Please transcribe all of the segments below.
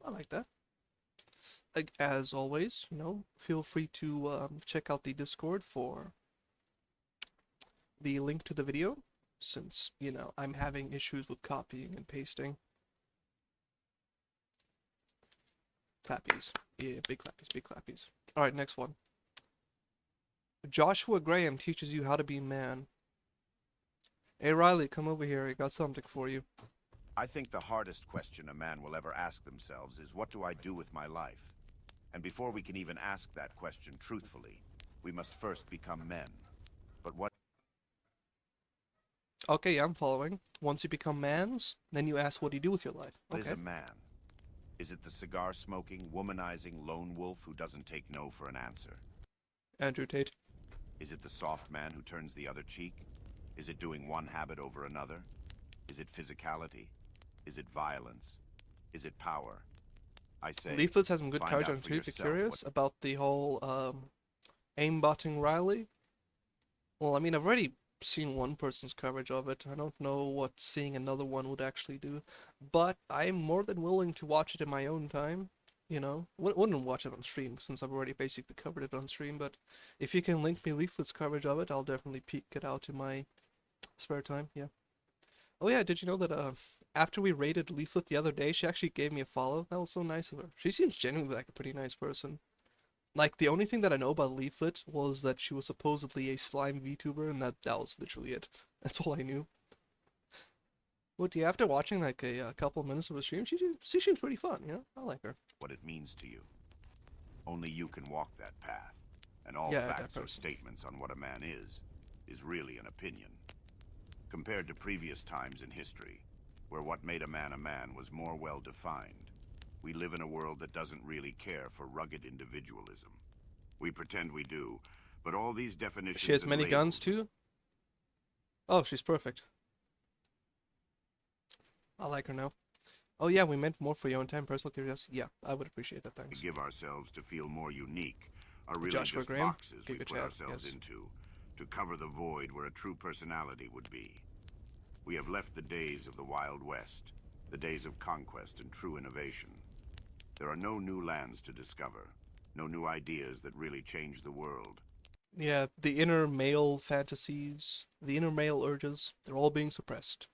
I like that. Like, as always, feel free to check out the Discord for the link to the video, since, I'm having issues with copying and pasting. Clappies. Yeah, big clappies, big clappies. Alright, next one. Joshua Graham teaches you how to be a man. Hey Riley, come over here, I got something for you. I think the hardest question a man will ever ask themselves is, what do I do with my life? And before we can even ask that question truthfully, we must first become men. But what Okay, I'm following. Once you become mans, then you ask what do you do with your life. is Okay. a man? Is it the cigar-smoking, womanizing lone wolf who doesn't take no for an answer? Andrew Tate. Is it the soft man who turns the other cheek? Is it doing one habit over another? Is it physicality? Is it violence? Is it power? I say, Leaflets has some good find coverage out on for too, if you're yourself curious, what... about the whole aimbotting Riley. Well, I mean, I've already seen one person's coverage of it. I don't know what seeing another one would actually do, but I'm more than willing to watch it in my own time. Wouldn't watch it on stream since I've already basically covered it on stream, but if you can link me Leaflet's coverage of it, I'll definitely peek it out in my spare time, yeah. Oh yeah, did you know that after we raided Leaflet the other day, she actually gave me a follow? That was so nice of her. She seems genuinely like a pretty nice person. Like, the only thing that I know about Leaflet was that she was supposedly a slime VTuber, and that was literally it. That's all I knew. But yeah, after watching like a couple of minutes of a stream, she seems pretty fun, I like her. what it means to you. Only you can walk that path, and all Yeah, that facts or person. statements on what a man is really an opinion. Compared to previous times in history, where what made a man was more well defined, we live in a world that doesn't really care for rugged individualism. We pretend we do, but all these definitions She has and many guns labels... too? Oh, she's perfect. I like her now. Oh yeah, we meant more for your own time, personal curiosity. Yeah, I would appreciate that, we thanks. give ourselves to feel more unique are really Joshua just Graham, boxes we Giga put Chat, ourselves yes. into to cover the void where a true personality would be. We have left the days of the Wild West, the days of conquest and true innovation. There are no new lands to discover, no new ideas that really change the world. Yeah, the inner male fantasies, the inner male urges, they're all being suppressed.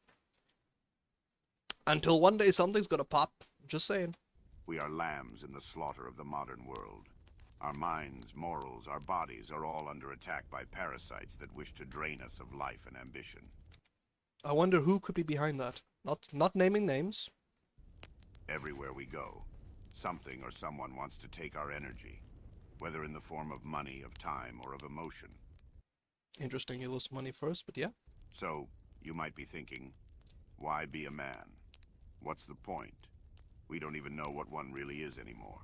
Until one day something's gonna pop. Just saying. We are lambs in the slaughter of the modern world. Our minds, morals, our bodies are all under attack by parasites that wish to drain us of life and ambition. I wonder who could be behind that. Not naming names. Everywhere we go, something or someone wants to take our energy, whether in the form of money, of time, or of emotion. Interesting, you lose money first, but yeah. So, you might be thinking, why be a man? What's the point? We don't even know what one really is anymore.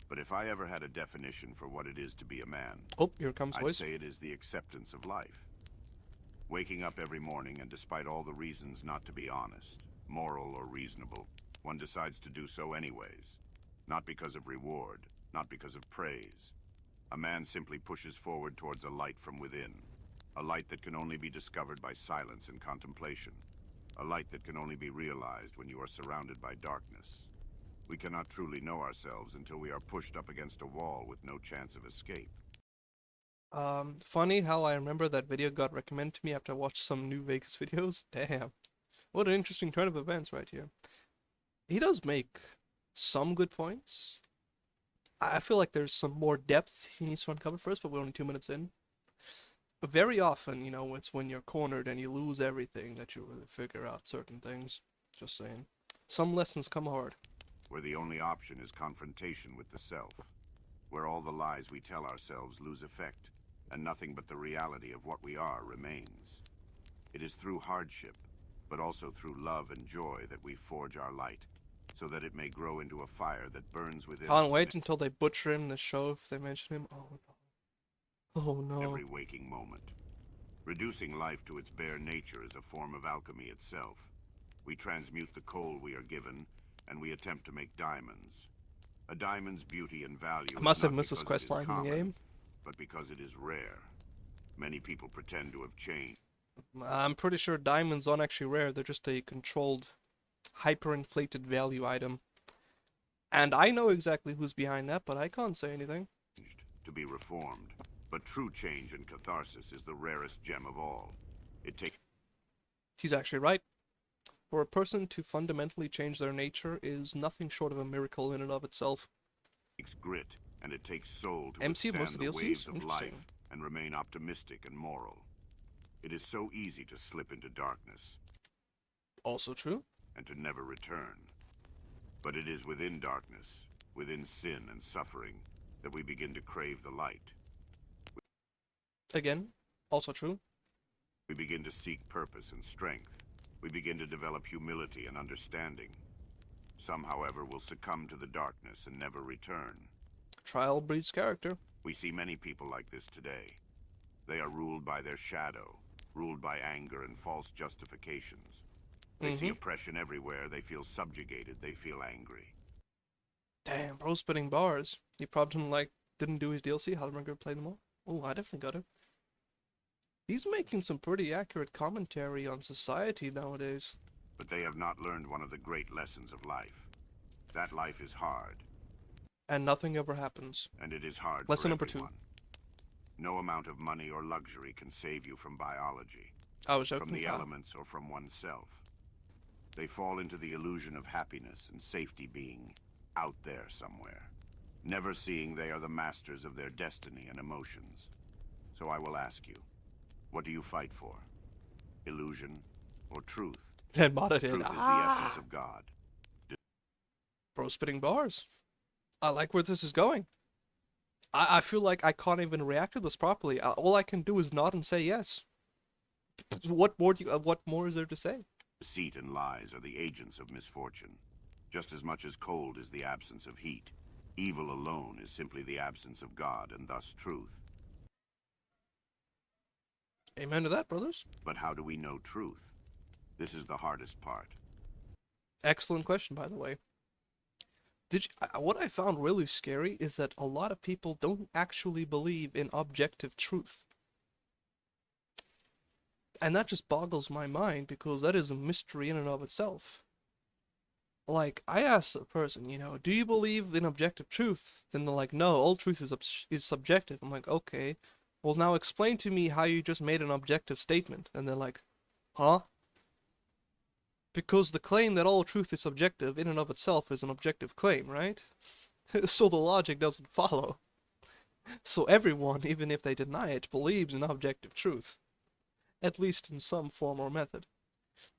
But if I ever had a definition for what it is to be a man, Oh, here comes I'd voice. say it is the acceptance of life. Waking up every morning, and despite all the reasons not to be honest, moral, or reasonable, one decides to do so anyways. Not because of reward, not because of praise. A man simply pushes forward towards a light from within. A light that can only be discovered by silence and contemplation. A light that can only be realized when you are surrounded by darkness. We cannot truly know ourselves until we are pushed up against a wall with no chance of escape. Funny how I remember that video got recommended to me after I watched some new Vegas videos. Damn. What an interesting turn of events right here. He does make some good points. I feel like there's some more depth he needs to uncover first, but we're only 2 minutes in. But very often, it's when you're cornered and you lose everything that you really figure out certain things. Just saying. Some lessons come hard. Where the only option is confrontation with the self. Where all the lies we tell ourselves lose effect, and nothing but the reality of what we are remains. It is through hardship, but also through love and joy that we forge our light, so that it may grow into a fire that burns within us. Can't wait until they butcher him in the show if they mention him. Oh no. Oh no. Every waking moment. Reducing life to its bare nature is a form of alchemy itself. We transmute the coal we are given, and we attempt to make diamonds. A diamond's beauty and value I must is have not missed this because it quest is line in the common, game. but because it is rare. Many people pretend to have changed. I'm pretty sure diamonds aren't actually rare, they're just a controlled, hyperinflated value item. And I know exactly who's behind that, but I can't say anything. To be reformed. But true change and catharsis is the rarest gem of all. It takes He's actually right. For a person to fundamentally change their nature is nothing short of a miracle in and of itself. grit, and it takes soul to MC of most withstand of the the waves DLCs? of Interesting. life and remain optimistic and moral. It is so easy to slip into darkness Also true. and to never return. But it is within darkness, within sin and suffering, that we begin to crave the light. Again, also true. We begin to seek purpose and strength. We begin to develop humility and understanding. Some, however, will succumb to the darkness and never return. Trial breeds character. We see many people like this today. They are ruled by their shadow, ruled by anger and false justifications. They see oppression everywhere, they feel subjugated, they feel angry. Damn, bro, spitting bars. He probably didn't do his DLC. How am I gonna play them all? Oh, I definitely got it. He's making some pretty accurate commentary on society nowadays. But they have not learned one of the great lessons of life. That life is hard. And nothing ever happens. And it is hard Lesson for number everyone. 2. No amount of money or luxury can save you from biology, I was joking. from the elements, or from oneself. They fall into the illusion of happiness and safety being out there somewhere, never seeing they are the masters of their destiny and emotions. So I will ask you, what do you fight for? Illusion or truth? And modded Truth in. is the essence of God. Bro, spitting bars. I like where this is going. I feel like I can't even react to this properly. All I can do is nod and say yes. What more is there to say? Deceit and lies are the agents of misfortune. Just as much as cold is the absence of heat, evil alone is simply the absence of God and thus truth. Amen to that, brothers. But how do we know truth? This is the hardest part. Excellent question, by the way. What I found really scary is that a lot of people don't actually believe in objective truth. And that just boggles my mind because that is a mystery in and of itself. Like, I asked a person, do you believe in objective truth? Then they're like, no, all truth is subjective. I'm like, okay, well now explain to me how you just made an objective statement. And they're like, huh? Because the claim that all truth is subjective in and of itself is an objective claim, right? So the logic doesn't follow. So everyone, even if they deny it, believes in objective truth. At least in some form or method.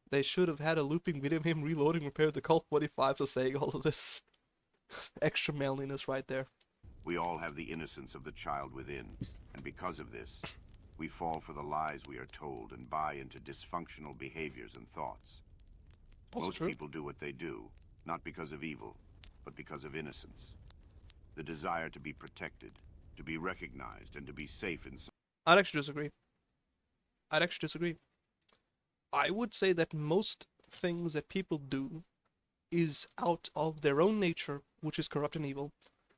They should have had a looping video of him reloading repaired the Colt 45 to saying all of this. Extra manliness right there. We all have the innocence of the child within, and because of this, we fall for the lies we are told and buy into dysfunctional behaviors and thoughts. Also Most true. people do what they do, not because of evil, but because of innocence. The desire to be protected, to be recognized, and to be safe in I'd actually disagree. I would say that most things that people do is out of their own nature, which is corrupt and evil.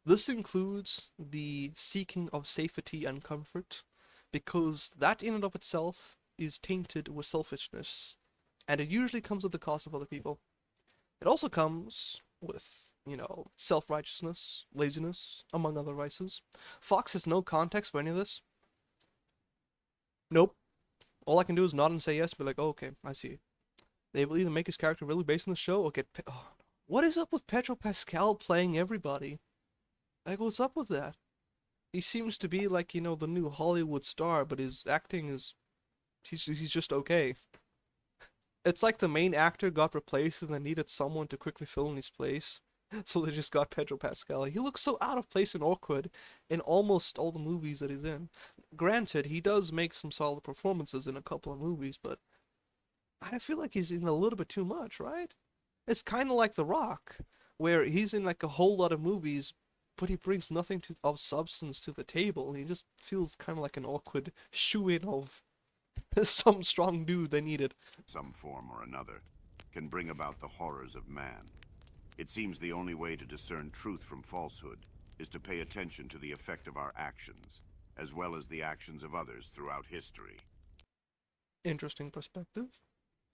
This includes the seeking of safety and comfort, because that in and of itself is tainted with selfishness, and it usually comes at the cost of other people. It also comes with, self-righteousness, laziness, among other vices. Fox has no context for any of this. Nope. All I can do is nod and say yes, be like, oh, okay, I see. They will either make his character really based on the show or get... What is up with Pedro Pascal playing everybody? Like, what's up with that? He seems to be like, the new Hollywood star, but his acting is... He's just okay. It's like the main actor got replaced and they needed someone to quickly fill in his place. So they just got Pedro Pascal. He looks so out of place and awkward in almost all the movies that he's in. Granted, he does make some solid performances in a couple of movies, but I feel like he's in a little bit too much, right? It's kind of like The Rock, where he's in like a whole lot of movies, but he brings nothing of substance to the table. He just feels kind of like an awkward shoe-in of some strong dude they needed. some form or another, can bring about the horrors of man. It seems the only way to discern truth from falsehood is to pay attention to the effect of our actions, as well as the actions of others throughout history. Interesting perspective.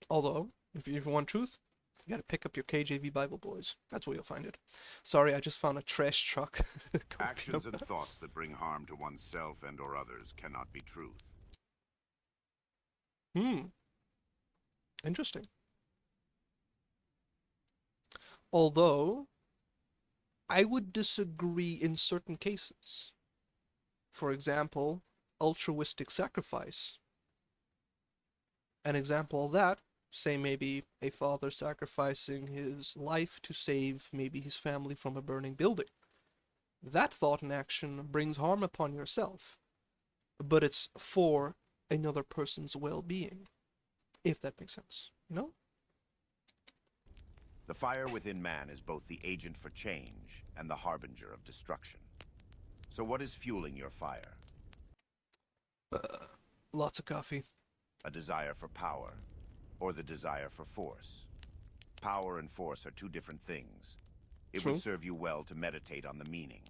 Although, if you want truth, You gotta pick up your KJV Bible, boys. That's where you'll find it. Sorry, I just found a trash truck. Actions and thoughts that bring harm to oneself and or others cannot be truth. Interesting. Although, I would disagree in certain cases. For example, altruistic sacrifice. An example of that, say maybe a father sacrificing his life to save maybe his family from a burning building. That thought and action brings harm upon yourself, but it's for another person's well-being, if that makes sense, you know? The fire within man is both the agent for change and the harbinger of destruction. So what is fueling your fire? Lots of coffee. A desire for power, or the desire for force? Power and force are two different things. It True. would serve you well to meditate on the meaning.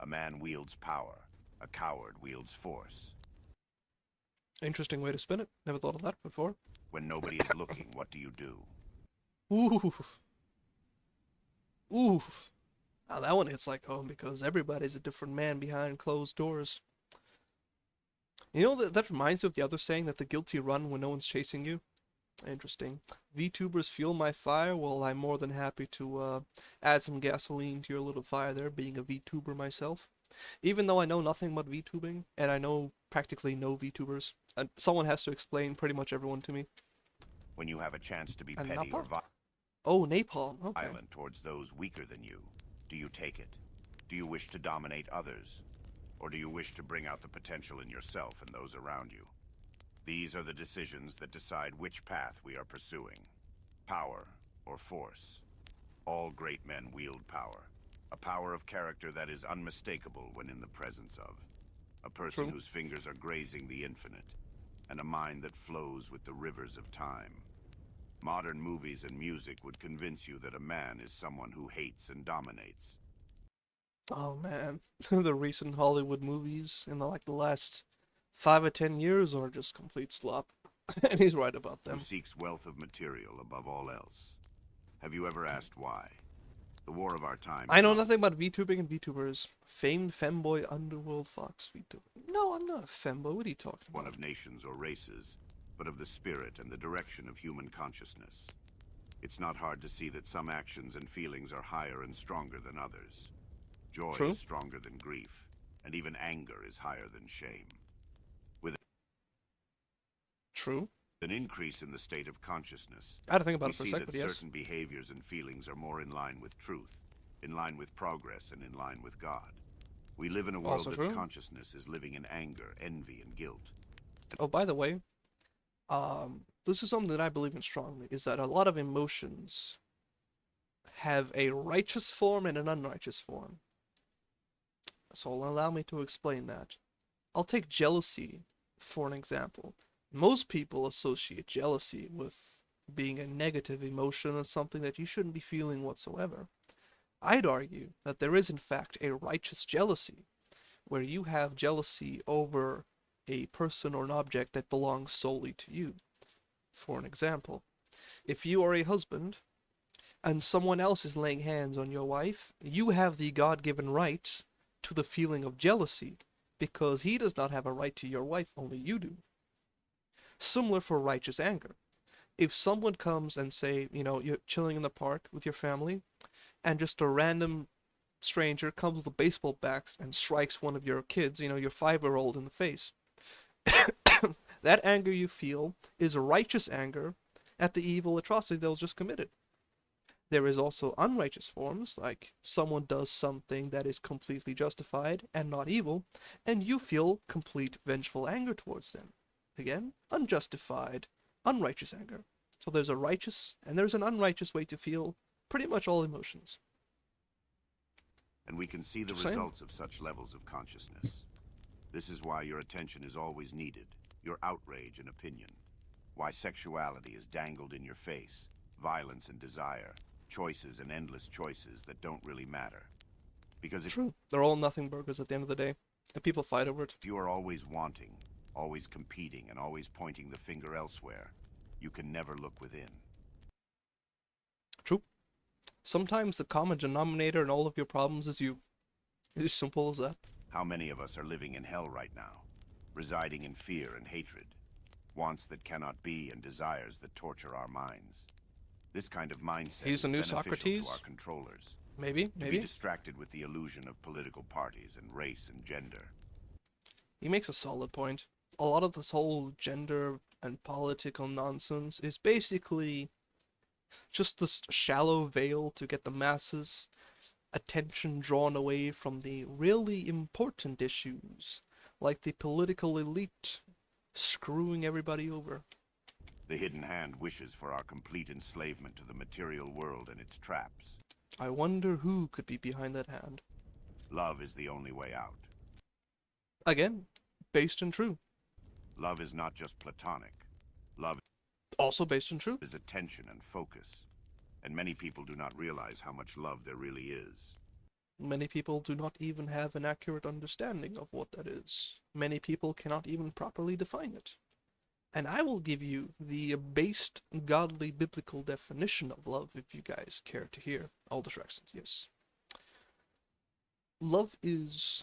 A man wields power, a coward wields force. Interesting way to spin it. Never thought of that before. When nobody is looking, what do? Ooh. Ooh. Now that one hits like home because everybody's a different man behind closed doors. You know, that reminds me of the other saying that the guilty run when no one's chasing you. Interesting. VTubers fuel my fire. Well, I'm more than happy to add some gasoline to your little fire there, being a VTuber myself. Even though I know nothing about VTubing, and I know practically no VTubers, someone has to explain pretty much everyone to me. When you have a chance to be And petty or oh, napalm. Okay. violent towards those weaker than you, do you take it? Do you wish to dominate others? Or do you wish to bring out the potential in yourself and those around you? These are the decisions that decide which path we are pursuing. Power or force. All great men wield power. A power of character that is unmistakable when in the presence of. A person True. whose fingers are grazing the infinite. And a mind that flows with the rivers of time. Modern movies and music would convince you that a man is someone who hates and dominates. Oh man, the recent Hollywood movies in the last 5 or 10 years are just complete slop, and he's right about Who them. seeks wealth of material above all else. Have you ever asked why? The war of our time. I know nothing about VTubing and VTubers. Famed femboy Underworld Fox VTuber. No, I'm not a femboy. What are you talking One about? of nations or races, but of the spirit and the direction of human consciousness. It's not hard to see that some actions and feelings are higher and stronger than others. Joy True. is stronger than grief, and even anger is higher than shame. With True. an increase in the state of consciousness, I had to think about we it for a see sec, that but yes. certain behaviors and feelings are more in line with truth, in line with progress, and in line with God. We live in a world Also that's true. consciousness is living in anger, envy, and guilt. Oh, by the way, this is something that I believe in strongly, is that a lot of emotions have a righteous form and an unrighteous form. So allow me to explain that. I'll take jealousy for an example. Most people associate jealousy with being a negative emotion and something that you shouldn't be feeling whatsoever. I'd argue that there is in fact a righteous jealousy, where you have jealousy over a person or an object that belongs solely to you. For an example, if you are a husband and someone else is laying hands on your wife, you have the God-given right to the feeling of jealousy, because he does not have a right to your wife, only you do. Similar for righteous anger. If someone comes and say, you're chilling in the park with your family, and just a random stranger comes with a baseball bat and strikes one of your kids, your 5-year-old in the face, that anger you feel is righteous anger at the evil atrocity that was just committed. There is also unrighteous forms, like someone does something that is completely justified and not evil, and you feel complete vengeful anger towards them. Again, unjustified, unrighteous anger. So there's a righteous and there's an unrighteous way to feel pretty much all emotions. And we can see the Just saying. results of such levels of consciousness. This is why your attention is always needed, your outrage and opinion. Why sexuality is dangled in your face, violence and desire, choices and endless choices that don't really matter. Because if True. They're all nothing burgers at the end of the day, and people fight over it. you are always wanting, always competing, and always pointing the finger elsewhere, you can never look within. Sometimes the common denominator in all of your problems is you. It's as simple as that. How many of us are living in hell right now, residing in fear and hatred, wants that cannot be and desires that torture our minds? This kind of mindset He's is the new beneficial to our Socrates? controllers, Maybe, to be maybe. distracted with the illusion of political parties and race and gender. He makes a solid point. A lot of this whole gender and political nonsense is basically just this shallow veil to get the masses' attention drawn away from the really important issues, like the political elite screwing everybody over. The hidden hand wishes for our complete enslavement to the material world and its traps. I wonder who could be behind that hand. Love is the only way out. Again, based and true. Love is not just platonic. Love Also based and true. is attention and focus. And many people do not realize how much love there really is. Many people do not even have an accurate understanding of what that is. Many people cannot even properly define it. And I will give you the based, godly, biblical definition of love if you guys care to hear. All distractions, yes. Love is,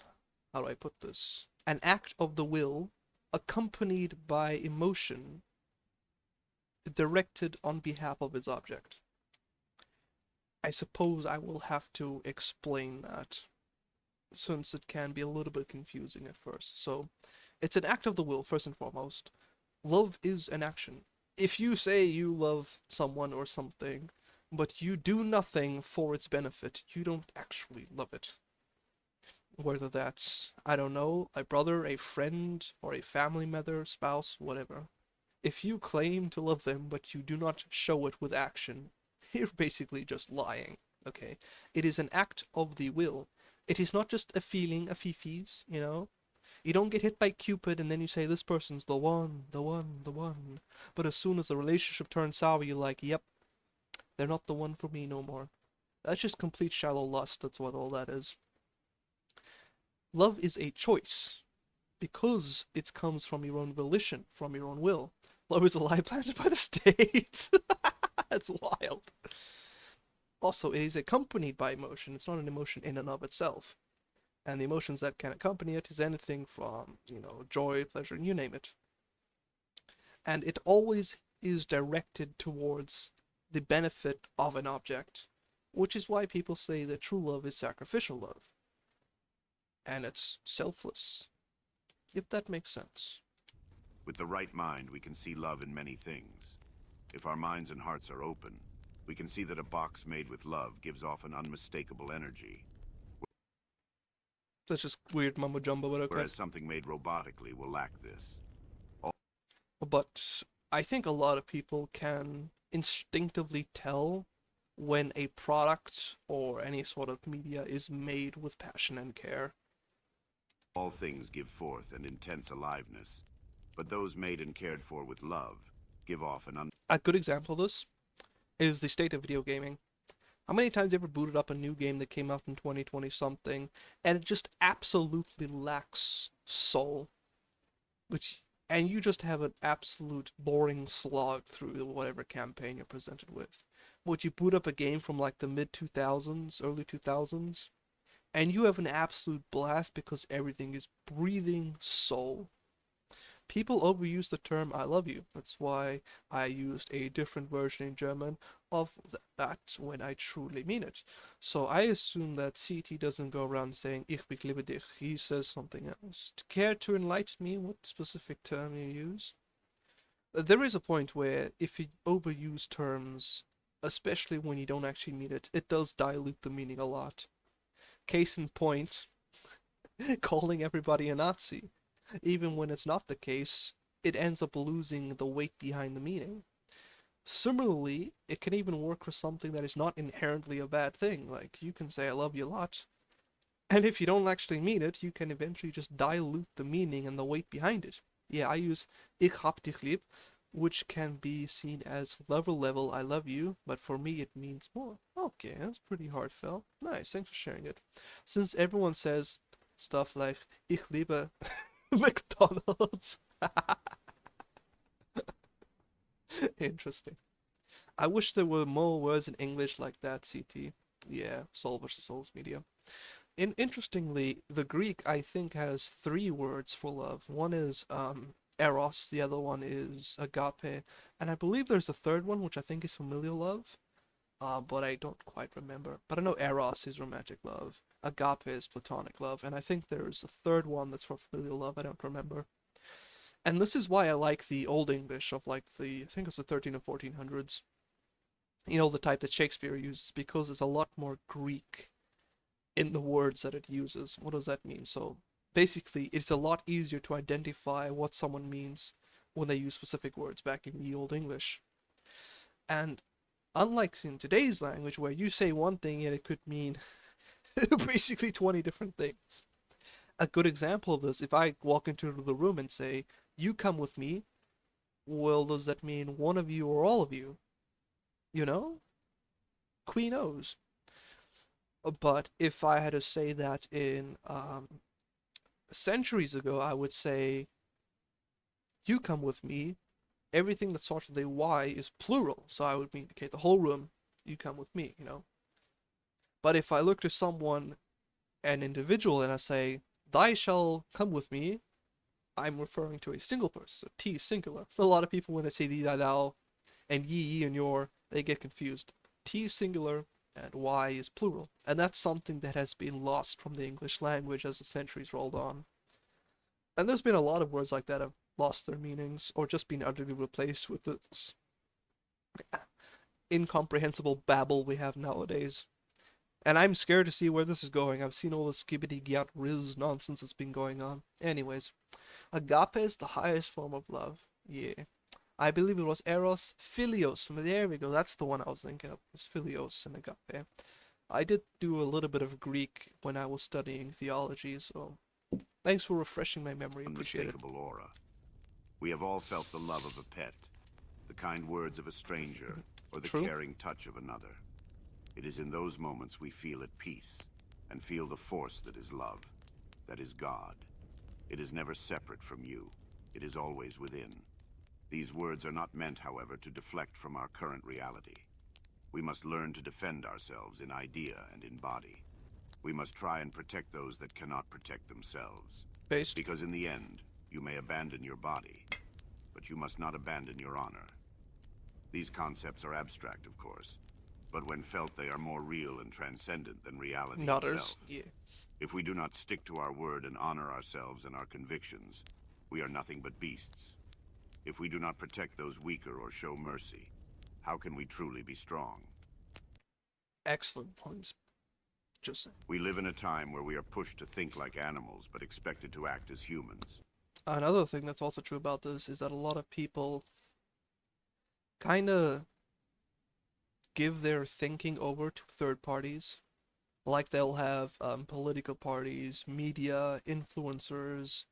how do I put this? An act of the will accompanied by emotion directed on behalf of its object. I suppose I will have to explain that, since it can be a little bit confusing at first. So, it's an act of the will, first and foremost. Love is an action. If you say you love someone or something, but you do nothing for its benefit, you don't actually love it. Whether that's, I don't know, a brother, a friend, or a family member, spouse, whatever. If you claim to love them, but you do not show it with action, you're basically just lying, okay? It is an act of the will. It is not just a feeling, a fifis, you know? You don't get hit by Cupid and then you say, this person's the one, the one, the one. But as soon as the relationship turns sour, you're like, yep, they're not the one for me no more. That's just complete shallow lust, that's what all that is. Love is a choice, because it comes from your own volition, from your own will. Love is a lie planted by the state. That's wild. Also, it is accompanied by emotion. It's not an emotion in and of itself. And the emotions that can accompany it is anything from, joy, pleasure, and you name it. And it always is directed towards the benefit of an object, which is why people say that true love is sacrificial love. And it's selfless, if that makes sense. With the right mind, we can see love in many things. If our minds and hearts are open, we can see that a box made with love gives off an unmistakable energy. That's just weird mumbo jumbo, but okay. Whereas something made robotically will lack this. But I think a lot of people can instinctively tell when a product or any sort of media is made with passion and care. All things give forth an intense aliveness, but those made and cared for with love give off an A good example of this is the state of video gaming. How many times have you ever booted up a new game that came out in 2020 something, and it just absolutely lacks soul? And you just have an absolute boring slog through whatever campaign you're presented with. Would you boot up a game from like the mid 2000s, early 2000s, and you have an absolute blast because everything is breathing soul? People overuse the term I love you. That's why I used a different version in German of that when I truly mean it. So I assume that CT doesn't go around saying Ich liebe dich. He says something else. Care to enlighten me what specific term you use? There is a point where if you overuse terms, especially when you don't actually mean it, it does dilute the meaning a lot. Case in point, calling everybody a Nazi. Even when it's not the case, it ends up losing the weight behind the meaning. Similarly, it can even work for something that is not inherently a bad thing. Like, you can say I love you a lot, and if you don't actually mean it, you can eventually just dilute the meaning and the weight behind it. Yeah, I use Ich hab dich lieb, which can be seen as level I love you, but for me it means more. Okay, that's pretty heartfelt. Nice, thanks for sharing it. Since everyone says stuff like Ich liebe McDonald's. Interesting. I wish there were more words in English like that, CT. Yeah, Soul versus Souls Media. Interestingly, the Greek I think has three words for love. One is eros, the other one is agape, and I believe there's a third one which I think is familial love. But I don't quite remember. But I know eros is romantic love, agape is platonic love, and I think there's a third one that's for filial love. I don't remember. And this is why I like the Old English of like the I think it's the 13 or 1400s. You know, the type that Shakespeare uses because there's a lot more Greek in the words that it uses. What does that mean? So basically, it's a lot easier to identify what someone means when they use specific words back in the Old English. And unlike in today's language, where you say one thing and it could mean basically 20 different things. A good example of this, if I walk into the room and say, "You come with me," well, does that mean one of you or all of you? You know? Queen knows. But if I had to say that in centuries ago, I would say, "You come with me." Everything that starts with a Y is plural, so I would indicate the whole room. You come with me, you know? But if I look to someone, an individual, and I say, "Thy shall come with me," I'm referring to a single person, so T is singular. So a lot of people, when they say thee, thy, thou, and ye, and your, they get confused. T is singular, and Y is plural. And that's something that has been lost from the English language as the centuries rolled on. And there's been a lot of words like that have lost their meanings, or just been utterly replaced with this incomprehensible babble we have nowadays. And I'm scared to see where this is going. I've seen all this skibbity gyat riz nonsense that's been going on. Anyways, agape is the highest form of love. Yeah. I believe it was eros philios. There we go. That's the one I was thinking of. It's philios and agape. I did do a little bit of Greek when I was studying theology, so thanks for refreshing my memory. Appreciate it. Unmistakable aura. We have all felt the love of a pet, the kind words of a stranger, or the True. caring touch of another. It is in those moments we feel at peace, and feel the force that is love, that is God. It is never separate from you. It is always within. These words are not meant, however, to deflect from our current reality. We must learn to defend ourselves in idea and in body. We must try and protect those that cannot protect themselves. Based. Because in the end, you may abandon your body, but you must not abandon your honor. These concepts are abstract, of course, but when felt they are more real and transcendent than reality Nutters. itself. Yeah. If we do not stick to our word and honor ourselves and our convictions, we are nothing but beasts. If we do not protect those weaker or show mercy, how can we truly be strong? Excellent points. Just saying. We live in a time where we are pushed to think like animals, but expected to act as humans. Another thing that's also true about this is that a lot of people kind of give their thinking over to third parties. Like they'll have political parties, media, influencers,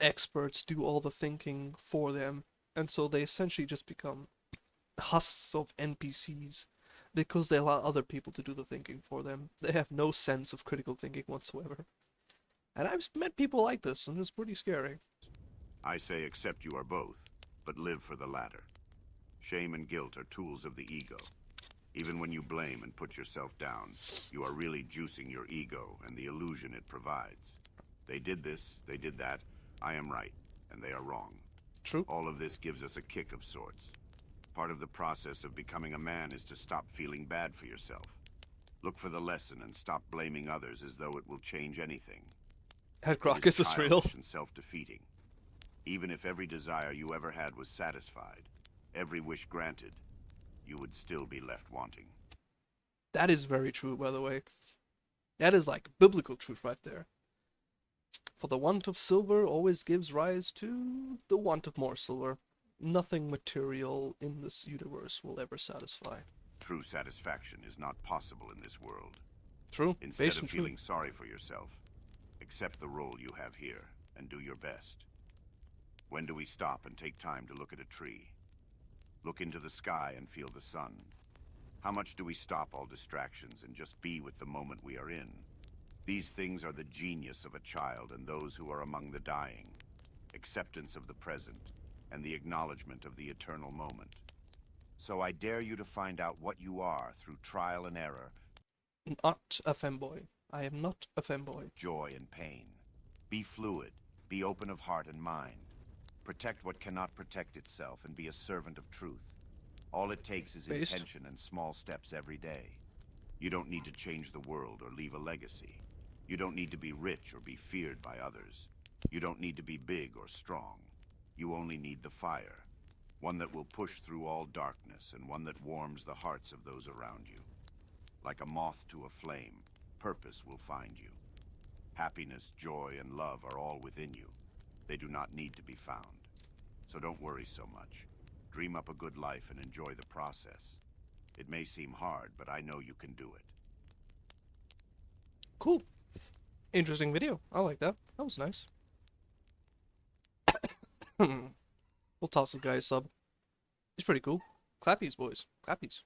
experts do all the thinking for them. And so they essentially just become husks of NPCs because they allow other people to do the thinking for them. They have no sense of critical thinking whatsoever. And I've met people like this, and it's pretty scary. I say accept you are both, but live for the latter. Shame and guilt are tools of the ego. Even when you blame and put yourself down, you are really juicing your ego and the illusion it provides. They did this, they did that, I am right, and they are wrong. True. All of this gives us a kick of sorts. Part of the process of becoming a man is to stop feeling bad for yourself. Look for the lesson and stop blaming others as though it will change anything. Head It is Grockus is real. childish and self-defeating. Even if every desire you ever had was satisfied, every wish granted, you would still be left wanting. That is very true, by the way. That is like biblical truth right there. For the want of silver always gives rise to the want of more silver. Nothing material in this universe will ever satisfy. True satisfaction is not possible in this world. True. Instead Based of on feeling true. sorry for yourself, accept the role you have here and do your best. When do we stop and take time to look at a tree? Look into the sky and feel the sun. How much do we stop all distractions and just be with the moment we are in? These things are the genius of a child and those who are among the dying. Acceptance of the present and the acknowledgement of the eternal moment. So I dare you to find out what you are through trial and error, Not a femboy. I am not a femboy. joy and pain. Be fluid, be open of heart and mind. Protect what cannot protect itself and be a servant of truth. All it takes is Based. intention and small steps every day. You don't need to change the world or leave a legacy. You don't need to be rich or be feared by others. You don't need to be big or strong. You only need the fire. One that will push through all darkness and one that warms the hearts of those around you. Like a moth to a flame, purpose will find you. Happiness, joy, and love are all within you. They do not need to be found. So don't worry so much. Dream up a good life and enjoy the process. It may seem hard, but I know you can do it. Cool. Interesting video. I like that. That was nice. We'll toss the guy a sub. He's pretty cool. Clappies, boys. Clappies.